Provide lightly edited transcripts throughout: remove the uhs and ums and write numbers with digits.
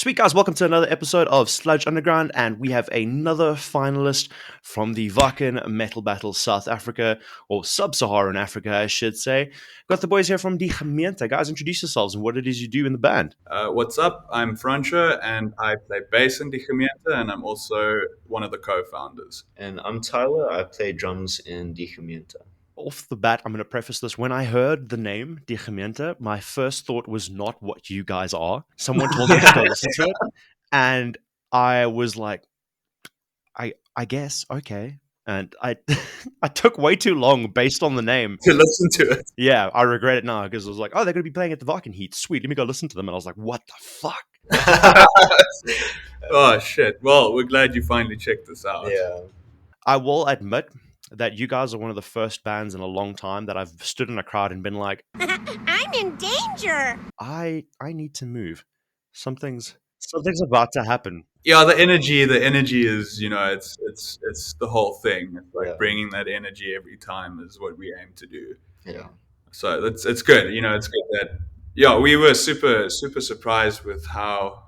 Sweet guys, welcome to another episode of Sludge Underground, and we have another finalist from the Wacken Metal Battle South Africa, or Sub-Saharan Africa, I should say. Got the boys here from the Gemeente. Guys, introduce yourselves and what it is you do in the band. What's up? I'm Francios and I play bass in the Gemeente, and I'm also one of the co-founders. And I'm Tyler. I play drums in Die Gemeente. Off the bat, I'm going to preface this. When I heard the name Die Gemeente, my first thought was not what you guys are. Someone told me to go listen to it, and I was like, I guess, okay. And I I took way too long based on the name to listen to it. Yeah, I regret it now because I was like, oh, they're going to be playing at the Wacken Heat. Sweet, let me go listen to them. And I was like, what the fuck? Oh, shit. Well, we're glad you finally checked this out. Yeah. I will admit that you guys are one of the first bands in a long time that I've stood in a crowd and been like, I'm in danger. I need to move. Something's about to happen. Yeah, the energy is, it's the whole thing. It's like bringing that energy every time is what we aim to do. Yeah. So it's good. It's good that, we were super, super surprised with how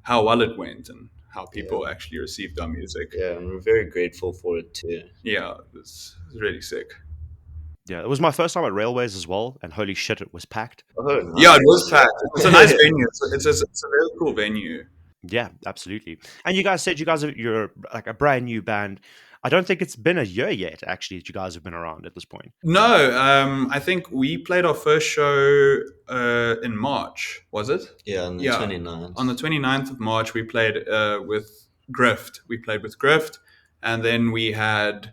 well it went and how people actually received our music. Yeah, and we're very grateful for it too. Yeah, it's really sick. Yeah, it was my first time at Railways as well, and holy shit, it was packed. Oh, nice. Yeah, it was packed. It's a nice venue. It's a very cool venue. Yeah, absolutely. And you guys said you're like a brand new band. I don't think it's been a year yet, actually, that you guys have been around at this point. No, I think we played our first show in March, was it? Yeah, on the 29th. On the 29th of March, we played with Grift. We played with Grift, and then we had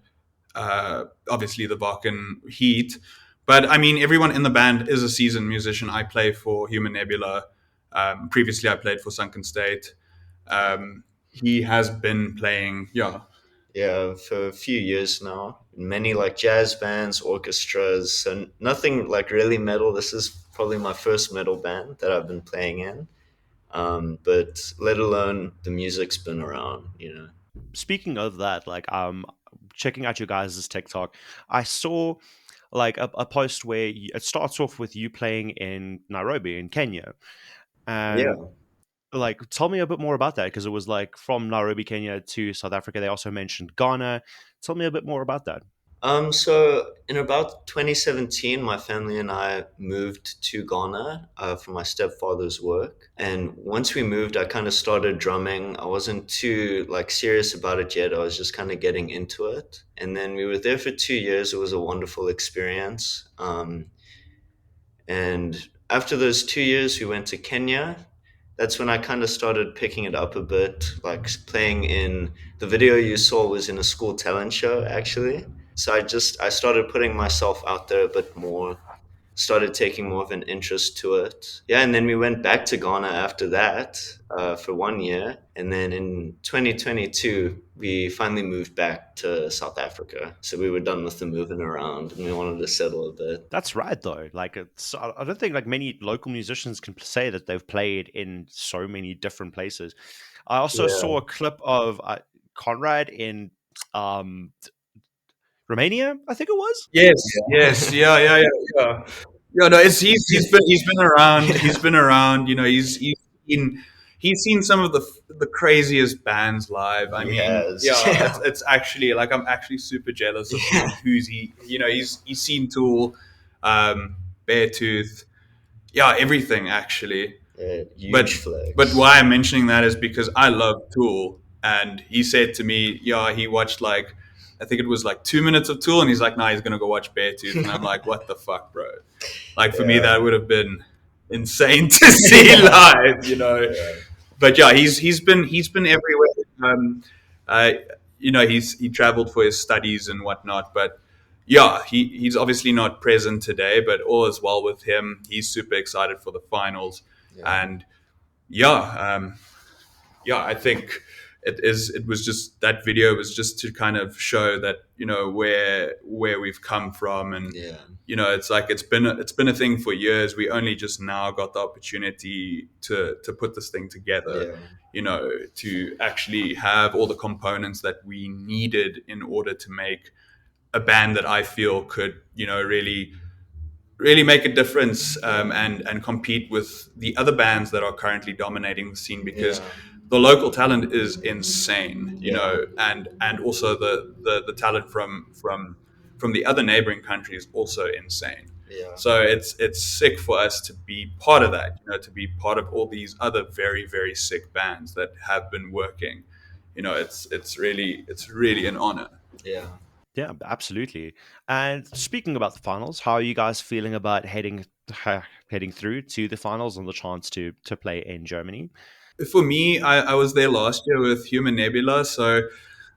obviously the Wacken Heat. But I mean, everyone in the band is a seasoned musician. I play for Human Nebula. Previously, I played for Sunken State. He has been playing, for a few years now. Many like jazz bands, orchestras, and nothing like really metal. This is probably my first metal band that I've been playing in. But let alone the music's been around, Speaking of that, like checking out your guys' TikTok, I saw like a post where it starts off with you playing in Nairobi in Kenya. And like, tell me a bit more about that, because it was like from Nairobi, Kenya to South Africa. They also mentioned Ghana. Tell me a bit more about that. So in about 2017, my family and I moved to Ghana for my stepfather's work. And once we moved, I kind of started drumming. I wasn't too serious about it yet. I was just kind of getting into it. And then we were there for 2 years. It was a wonderful experience. And after those 2 years, we went to Kenya. That's when I kind of started picking it up a bit, like playing in the video you saw was in a school talent show, actually. So I started putting myself out there a bit more, started taking more of an interest to it. Yeah, and then we went back to Ghana after that for 1 year. And then in 2022, we finally moved back to South Africa. So we were done with the moving around and we wanted to settle a bit. That's right, though. Like, I don't think many local musicians can say that they've played in so many different places. I also saw a clip of Conrad in Romania, I think it was. Yes, yeah. Yeah, no, he's been around. He's been around. He's seen some of the craziest bands live. I mean, it's actually I'm actually super jealous of who's he's seen Tool, Beartooth, everything actually. Huge flex. But why I'm mentioning that is because I love Tool, and he said to me, he watched I think it was 2 minutes of Tool, and he's like, nah, he's gonna go watch Beartooth, and I'm like, what the fuck, bro? For me, that would have been insane to see live, Yeah. But he's been everywhere. He traveled for his studies and whatnot, but he's obviously not present today, but all is well with him. He's super excited for the finals, and I think it was just, that video was just to kind of show that where we've come from, and it's been a thing for years. We only just now got the opportunity to put this thing together, to actually have all the components that we needed in order to make a band that I feel could really really make a difference, and compete with the other bands that are currently dominating the scene, because the local talent is insane, you know, and also the talent from the other neighboring countries also insane. So it's sick for us to be part of that, you know, to be part of all these other very, very sick bands that have been working. You know, it's really an honor. Yeah. Yeah, absolutely. And speaking about the finals, how are you guys feeling about heading through to the finals and the chance to play in Germany? For me, I was there last year with Human Nebula, so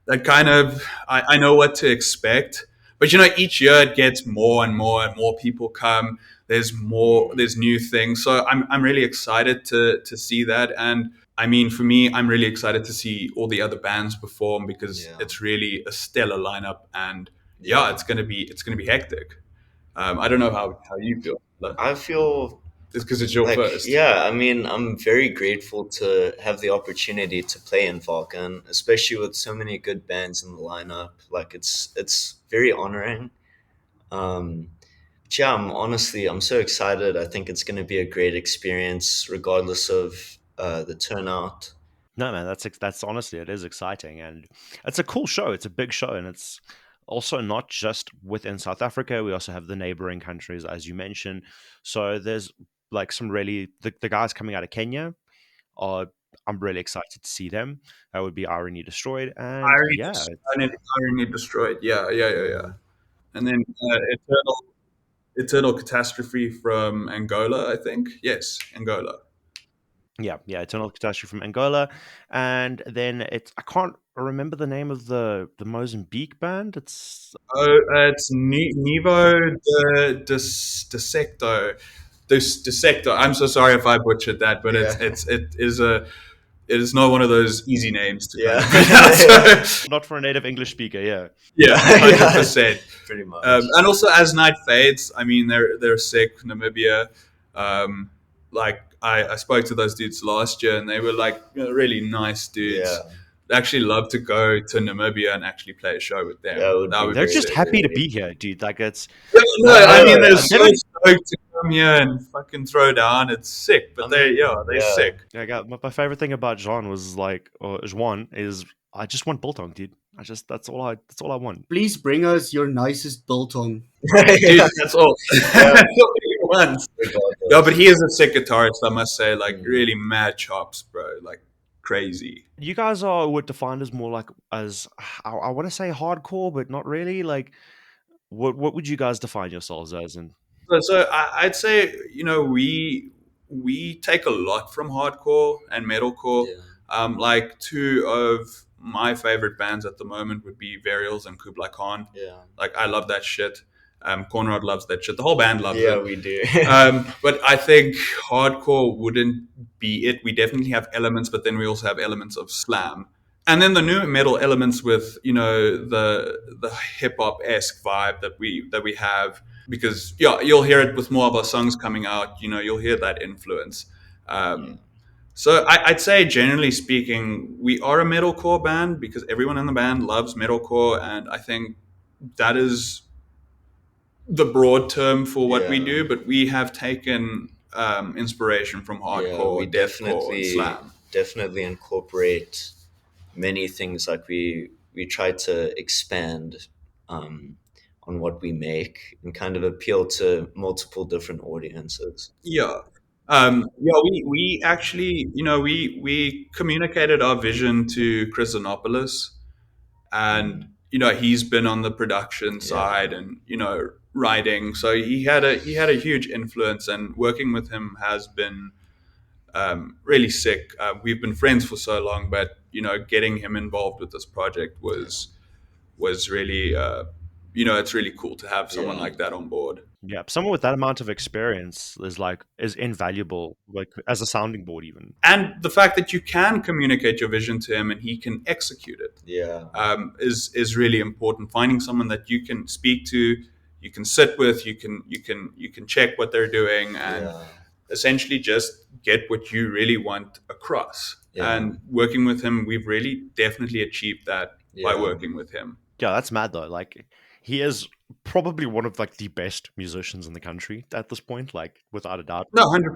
that kind of I know what to expect. But you know, each year it gets more and more and more people come. There's new things. So I'm really excited to see that. And I mean, for me, I'm really excited to see all the other bands perform, because it's really a stellar lineup, and it's gonna be hectic. I don't know how you feel. I feel It's because it's your like, first. yeah, I mean, I'm very grateful to have the opportunity to play in Wacken, especially with so many good bands in the lineup. Like, it's very honoring. Um, but yeah, I'm so excited. I think it's going to be a great experience, regardless of the turnout. No, man, that's honestly, it is exciting, and it's a cool show. It's a big show, and it's also not just within South Africa. We also have the neighboring countries, as you mentioned. So there's like some really the guys coming out of Kenya are. I'm really excited to see them. That would be Irony Destroyed, and yeah, Irony destroyed. Yeah. And then Eternal Catastrophe from Angola, I think. Yes, Angola. yeah, Eternal Catastrophe from Angola, and then it's I can't remember the name of the Mozambique band. It's Oh, it's Nevo de Secto. De Secto. I'm so sorry if I butchered that, but it is not one of those easy names to kind of pronounce. not for a native English speaker. Yeah, Yeah, Yeah, 100%. pretty much. And also, as night fades, I mean, they're sick. Namibia, like I spoke to those dudes last year, and they were like, you know, really nice dudes. Yeah. I'd actually love to go to Namibia and actually play a show with them. That would be they're very just sick. happy to be here, dude. Like it's No, I mean, they're I so stoked to come here and fucking throw down. It's sick, but they're sick. I got my favorite thing about Jean was like, or Juan is I just want biltong, dude. That's all I want. Please bring us your nicest biltong. Dude, that's all. That's all he wants. Regardless. Yeah, but he is a sick guitarist, I must say. Like, really mad chops, bro. Like, crazy. You guys are what defined as more like as I want to say hardcore, but not really. Like, what would you guys define yourselves as? And So I'd say, you know, we take a lot from hardcore and metalcore. Like, two of my favorite bands at the moment would be Varials and Kublai Khan. Yeah. Like, I love that shit. Conrad loves that shit. The whole band loves it. Yeah, we do. But I think hardcore wouldn't be it. We definitely have elements, but then we also have elements of slam. And then the new metal elements with, you know, the hip hop esque vibe that we have, because you'll hear it with more of our songs coming out. You know, you'll hear that influence. So I'd say, generally speaking, we are a metalcore band because everyone in the band loves metalcore, and I think that is the broad term for what we do. But we have taken inspiration from hardcore, we deathcore, and slam. definitely incorporate many things. Like we try to expand on what we make and kind of appeal to multiple different audiences. Yeah. We actually, you know, we communicated our vision to Chris Xenopoulos, and you know, he's been on the production side and, you know, writing, so he had a huge influence, and working with him has been really sick. We've been friends for so long, but you know, getting him involved with this project was really, you know, it's really cool to have someone like that on board. yeah, someone with that amount of experience is invaluable, like as a sounding board, even. And the fact that you can communicate your vision to him and he can execute it, is really important. Finding someone that you can speak to, you can sit with, you can check what they're doing, and essentially just get what you really want across. And working with him, we've really definitely achieved that by working with him. Yeah, that's mad though. Like he is probably one of like the best musicians in the country at this point, like without a doubt. No, 100%.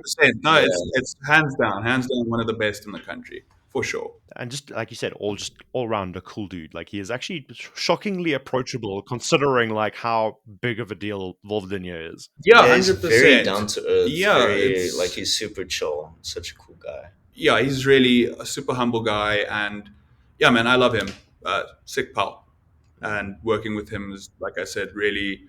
No, Yeah. it's hands down one of the best in the country for sure. And just like you said, all round a cool dude. Like he is actually shockingly approachable, considering like how big of a deal Vulvodynia is. Yeah, Yeah, he's 100%. very down to earth. Yeah, Very, like he's super chill. Such a cool guy. yeah, he's really a super humble guy, and yeah, man, I love him. Sick pal, and working with him is, like I said, really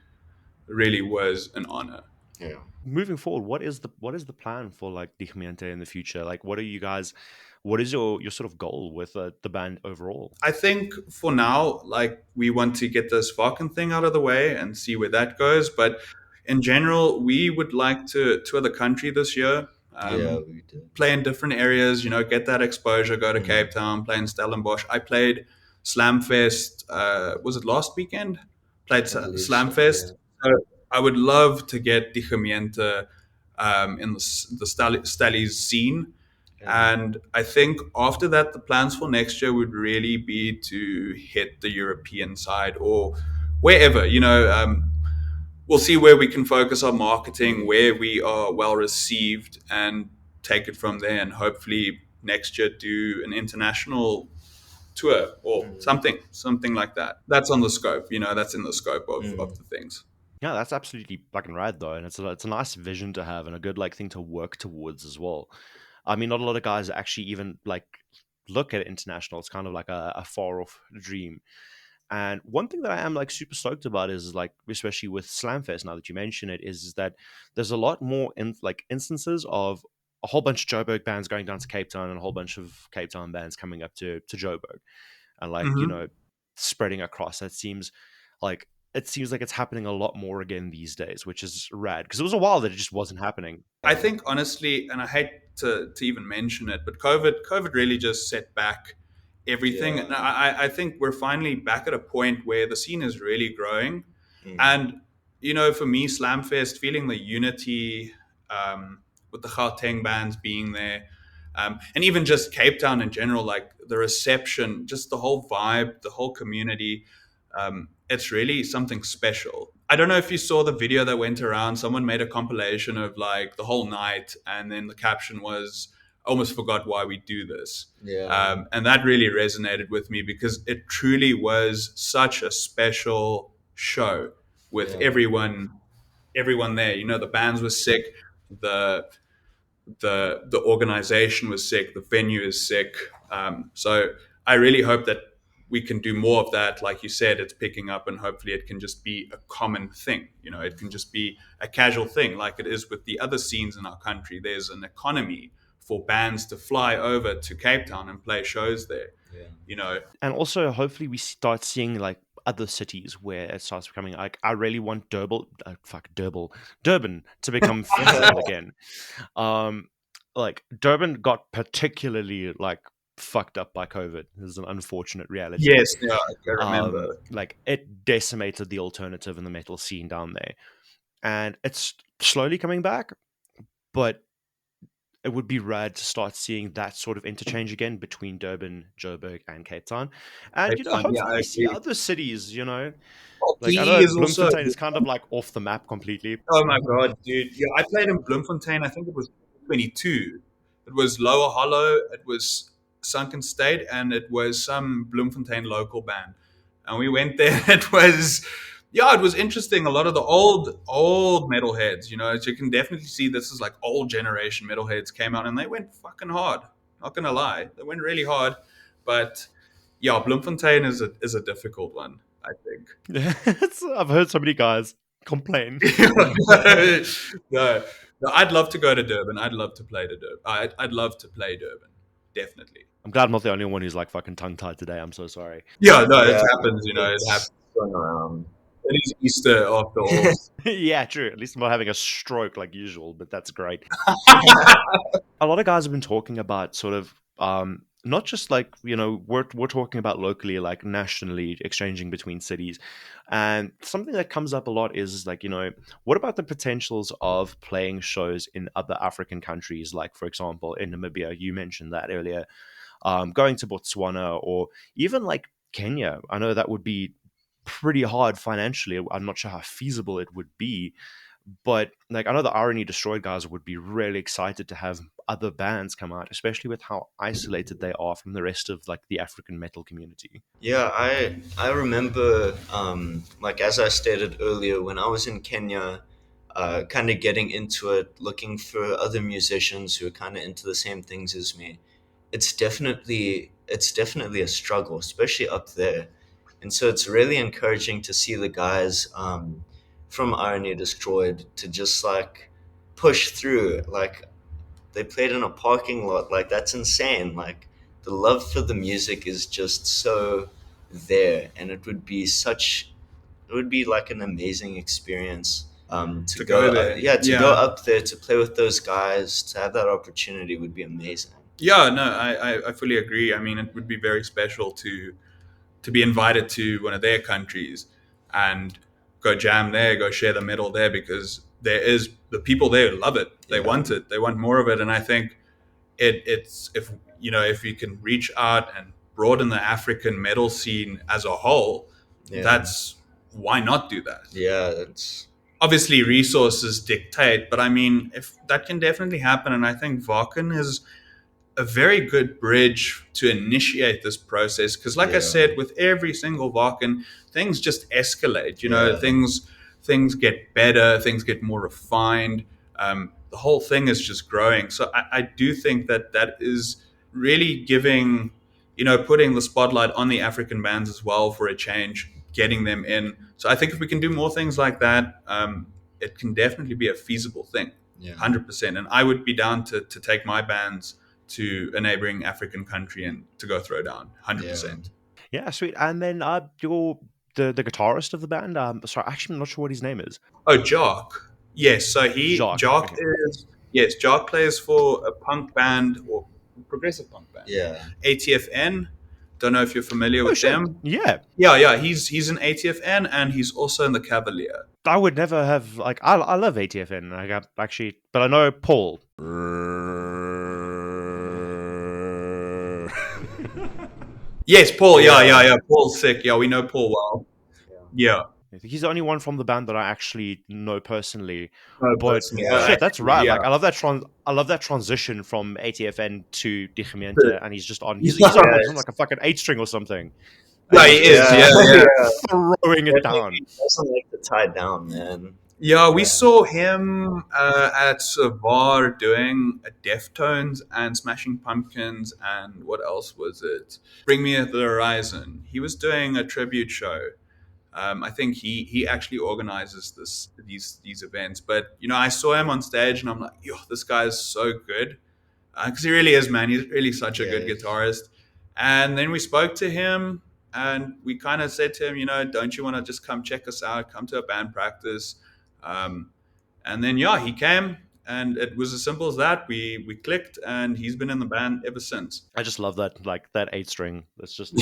was an honor. Yeah. Moving forward, what is the plan for like the Gemeente in the future? Like, what are you guys? What is your sort of goal with the band overall? I think for now, like we want to get this Wacken thing out of the way and see where that goes. But in general, we would like to tour the country this year. Yeah, we did. Play in different areas, get that exposure, go to Cape Town, play in Stellenbosch. I played Slamfest, was it last weekend? Played believe so, Slamfest. So I would love to get the Gemeente in the Stallies scene. Yeah. And I think after that, the plans for next year would really be to hit the European side or wherever, we'll see where we can focus our marketing, where we are well received, and take it from there. And hopefully next year do an international tour or something like that. That's on the scope. That's in the scope of the things. Yeah, that's absolutely fucking rad though, and it's a nice vision to have and a good like thing to work towards as well. I mean, not a lot of guys actually even like look at international. It's kind of like a far off dream. And one thing that I am like super stoked about is like, especially with Slamfest, now that you mention it, is that there's a lot more instances of a whole bunch of Joburg bands going down to Cape Town and a whole bunch of Cape Town bands coming up to Joburg, and like spreading across. It seems like it's happening a lot more again these days, which is rad because it was a while that it just wasn't happening. I think honestly, and I hate to even mention it, but COVID really just set back everything. Yeah. And I think we're finally back at a point where the scene is really growing. And, for me, Slamfest, feeling the unity with the Hattingh bands being there, and even just Cape Town in general, like the reception, just the whole vibe, the whole community, it's really something special. I don't know if you saw the video that went around. Someone made a compilation of like the whole night, and then the caption was, almost forgot why we do this. Yeah. And that really resonated with me because it truly was such a special show with everyone there. The bands were sick, the organization was sick, the venue is sick. So I really hope that we can do more of that. Like you said, it's picking up, and hopefully it can just be a common thing. It can just be a casual thing like it is with the other scenes in our country. There's an economy for bands to fly over to Cape Town and play shows there. And also hopefully we start seeing like other cities where it starts becoming like, I really want Durban to become feasible again. Like Durban got particularly like fucked up by COVID. This is an unfortunate reality. Yes, yeah, I can remember. Like it decimated the alternative in the metal scene down there, and it's slowly coming back, but it would be rad to start seeing that sort of interchange again between Durban, Joburg, and Cape Town. And Cape Town, hopefully I we see agree. other cities, like PE I know is also. Bloemfontein is kind of like off the map completely. Oh my god, dude! Yeah, I played in Bloemfontein. I think it was 22. It was Lower Hollow. It was Sunken State, and it was some Bloemfontein local band. And we went there. It was interesting. A lot of the old metalheads, so you can definitely see this is like old generation metalheads came out, and they went fucking hard. Not gonna lie, they went really hard. But yeah, Bloemfontein is a difficult one, I think. I've heard so many guys complain. No, I'd love to go to Durban. I'd love to play to Durban. I'd love to play Durban, definitely. I'm glad I'm not the only one who's like fucking tongue-tied today. I'm so sorry. Yeah, no, Yeah, it happens. It happens. Going around. It is Easter after all. Yeah, true. At least I'm not having a stroke like usual, but that's great. A lot of guys have been talking about sort of not just like, we're talking about locally, like nationally exchanging between cities. And something that comes up a lot is like, what about the potentials of playing shows in other African countries? Like, for example, in Namibia, you mentioned that earlier, going to Botswana or even like Kenya. I know that would be pretty hard financially. I'm not sure how feasible it would be, but like I know the Irony Destroyed guys would be really excited to have other bands come out, especially with how isolated they are from the rest of like the African metal community. Yeah, I remember, like as I stated earlier, when I was in Kenya, kind of getting into it, looking for other musicians who are kind of into the same things as me. It's definitely a struggle, especially up there, and so it's really encouraging to see the guys from Irony Destroyed to just like push through. Like they played in a parking lot. Like that's insane. Like the love for the music is just so there, and it would be like an amazing experience to To go go there. yeah, to go Yeah. up there to play with those guys, to have that opportunity would be amazing. Yeah, no, I fully agree. I mean, it would be very special to be invited to one of their countries and go jam there, go share the metal there, because there is the people there love it. They Yeah. want it. They want more of it. And I think it's if if you can reach out and broaden the African metal scene as a whole, Yeah. that's why not do that? Yeah, that's Obviously resources dictate, but I mean if that can definitely happen, and I think Wacken is a very good bridge to initiate this process, because like I Yeah. said, with every single Wacken, things just escalate. Yeah. Things get better, things get more refined. The whole thing is just growing. So I do think that is really giving, putting the spotlight on the African bands as well for a change, getting them in. So I think if we can do more things like that, it can definitely be a feasible thing. yeah. 100%. And I would be down to take my bands to a neighboring African country and to go throw down. 100%. Yeah, sweet. And then you're the guitarist of the band. Sorry, actually, I'm not sure what his name is. Oh, Jock. Yes, so Jock, Jock okay. is yes, Jock plays for a punk band or progressive punk band. Yeah. ATFN. Don't know if you're familiar with shit. them. Yeah, Yeah. He's in ATFN and he's also in the Cavalier. I would never have like I love ATFN. Like actually, but I know Paul. Yes, Paul. Yeah. Paul's sick. Yeah, we know Paul well. Yeah. He's the only one from the band that I actually know personally. No, But personally, shit, that's right. yeah. Like I love that transition from ATFN to Gemeente, and he's just on. He's Yeah. on like a fucking 8-string or something. Yeah, he is. Yeah. Throwing it down. He doesn't like to tie down, man. Yeah, we saw him at Savar doing Deftones and Smashing Pumpkins, and what else was it? Bring Me the Horizon. He was doing a tribute show. I think he actually organizes these events. But I saw him on stage, and I'm like, yo, this guy is so good, because he really is, man. He's really such a good guitarist. And then we spoke to him, and we kind of said to him, don't you want to just come check us out? Come to a band practice. And then he came, and it was as simple as that. We clicked, and he's been in the band ever since. I just love that, like that 8-string. That's just.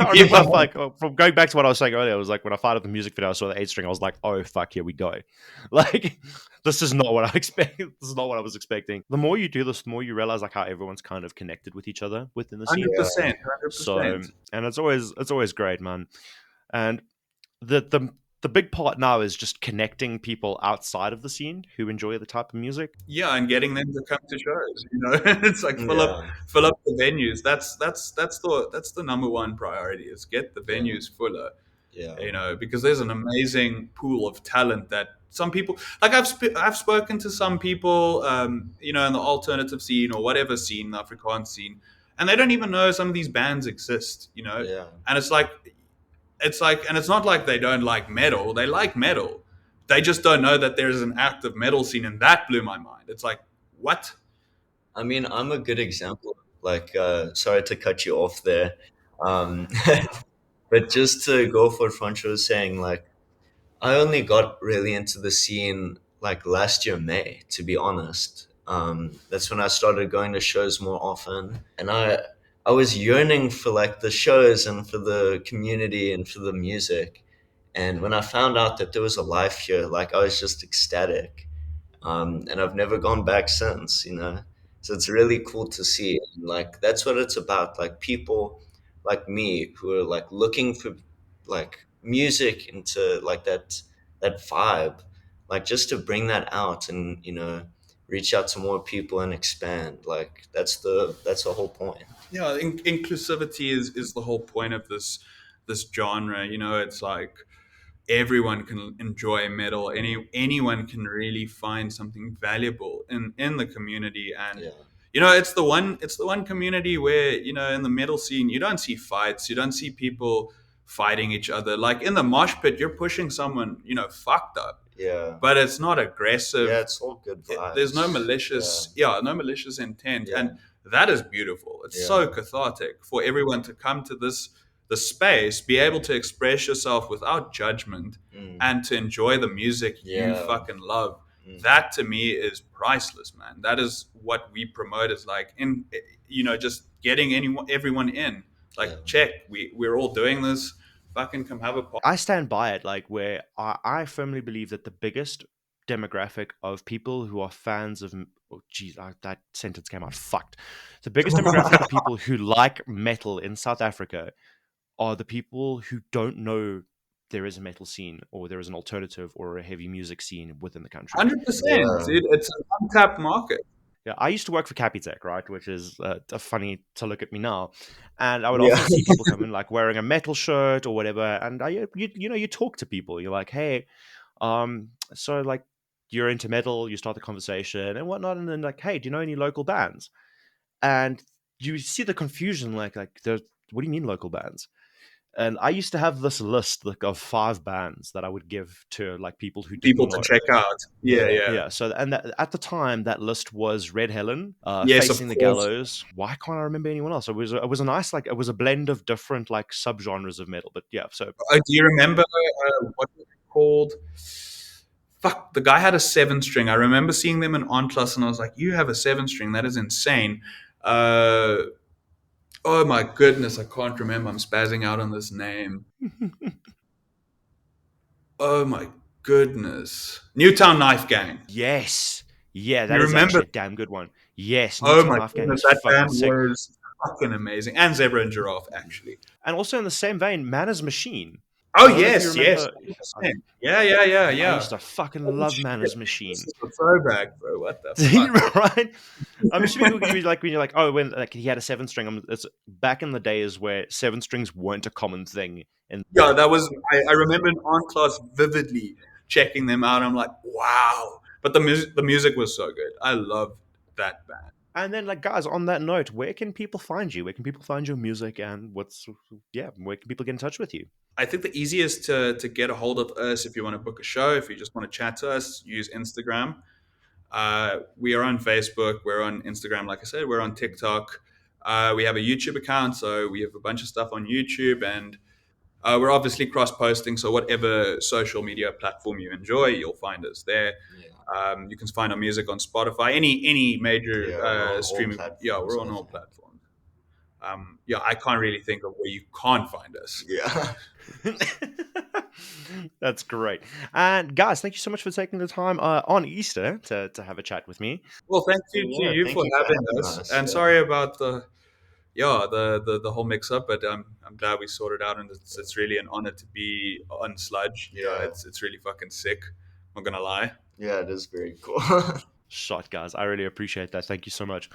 I remember, like from going back to what I was saying earlier. I was like, when I fired up the music video, I saw the 8-string. I was like, oh fuck, here we go. Like, this is not what I expected. This is not what I was expecting. The more you do this, the more you realize like how everyone's kind of connected with each other within the scene. 100%. So, and it's always great, man. And the big part now is just connecting people outside of the scene who enjoy the type of music. Yeah, and getting them to come to shows. It's like fill up the venues. That's the number one priority, is get the venues fuller. Yeah. Because there's an amazing pool of talent that some people, like I've spoken to some people, in the alternative scene or whatever scene, the Afrikaans scene, and they don't even know some of these bands exist. Yeah. And it's like, and it's not like they don't like metal. They like metal. They just don't know that there's an active metal scene, and that blew my mind. It's like, what? I mean, I'm a good example. Like, sorry to cut you off there, but just to go for what Francios was saying, like, I only got really into the scene like last year May, to be honest. That's when I started going to shows more often, and I was yearning for like the shows and for the community and for the music. And when I found out that there was a life here, like I was just ecstatic. And I've never gone back since. So it's really cool to see. And like that's what it's about. Like people like me who are like looking for like music into like that vibe, like just to bring that out and reach out to more people and expand. Like that's the whole point. Yeah, inclusivity is the whole point of this genre. It's like everyone can enjoy metal. Anyone can really find something valuable in the community, and Yeah. it's the one community where in the metal scene you don't see fights, you don't see people fighting each other. Like in the mosh pit, you're pushing someone fucked up, Yeah. but it's not aggressive. Yeah, it's all good vibes. There's no malicious intent, Yeah. and that is beautiful. It's so cathartic for everyone to come to the space, be able to express yourself without judgment, and to enjoy the music you Yeah. fucking love. That to me is priceless, man. That is what we promote, is like just getting everyone in. Like, check, we're all doing this. Fucking come have a party. I stand by it, like where I firmly believe that the biggest demographic of people who are fans of that sentence came out fucked. The biggest demographic of people who like metal in South Africa are the people who don't know there is a metal scene or there is an alternative or a heavy music scene within the country. 100%, dude. It's an untapped market. Yeah, I used to work for Capitec, right? Which is funny to look at me now, and I would often see people come in like wearing a metal shirt or whatever, and you talk to people. You're like, hey, so like you're into metal, you start the conversation and whatnot, and then like, hey, do you know any local bands? And you see the confusion, like there's, what do you mean local bands? And I used to have this list like of 5 bands that I would give to like people who didn't People know. to check out. Yeah. So and at the time that list was Red Helen, Yes, of Facing the course. Gallows. Why can't I remember anyone else? It was a nice, like, it was a blend of different like subgenres of metal. But yeah, so Do you remember what was it called? Fuck, the guy had a 7-string. I remember seeing them in On Plus, and I was like, "You have a 7-string? That is insane." Oh my goodness, I can't remember. I'm spazzing out on this name. Oh my goodness, Newtown Knife Gang. yes, yeah, that You is remember? actually a damn good one. Yes, Oh Newtown my Knife Gang goodness, is that fucking band sick. was fucking amazing, and Zebra and Giraffe actually. And also in the same vein, Manners Machine. Oh I don't know if yes, you yes, remember- 100%. Yeah. I used to fucking Holy love shit, Manners Machine. This is a throwback, bro. What the fuck? Right? I'm assuming when you're like, oh, when like he had a 7-string. It's back in the days where 7 strings weren't a common thing. And Yeah, that was. I remember in On Class vividly checking them out. I'm like, wow. But the music was so good. I love that band. and then like guys, on that note, where can people find you? Where can people find your music, and where can people get in touch with you? I think the easiest to get a hold of us, if you want to book a show, if you just want to chat to us, use Instagram. We are on Facebook. We're on Instagram, like I said. We're on TikTok. We have a YouTube account, so we have a bunch of stuff on YouTube, and we're obviously cross-posting. So whatever social media platform you enjoy, you'll find us there. You can find our music on Spotify, any major Yeah, we're on all streaming. platforms, Yeah, we're on all platforms. I can't really think of where you can't find us. Yeah. That's great. And guys, thank you so much for taking the time on Easter to have a chat with me. Well, thank you to Yeah, you thank for you for having having us, us, and yeah. sorry about the whole mix up, but I'm glad we sorted out, and it's really an honor to be on Sludge. Yeah. It's really fucking sick. I'm not gonna lie. Yeah, it is very cool. Shot, guys. I really appreciate that. Thank you so much.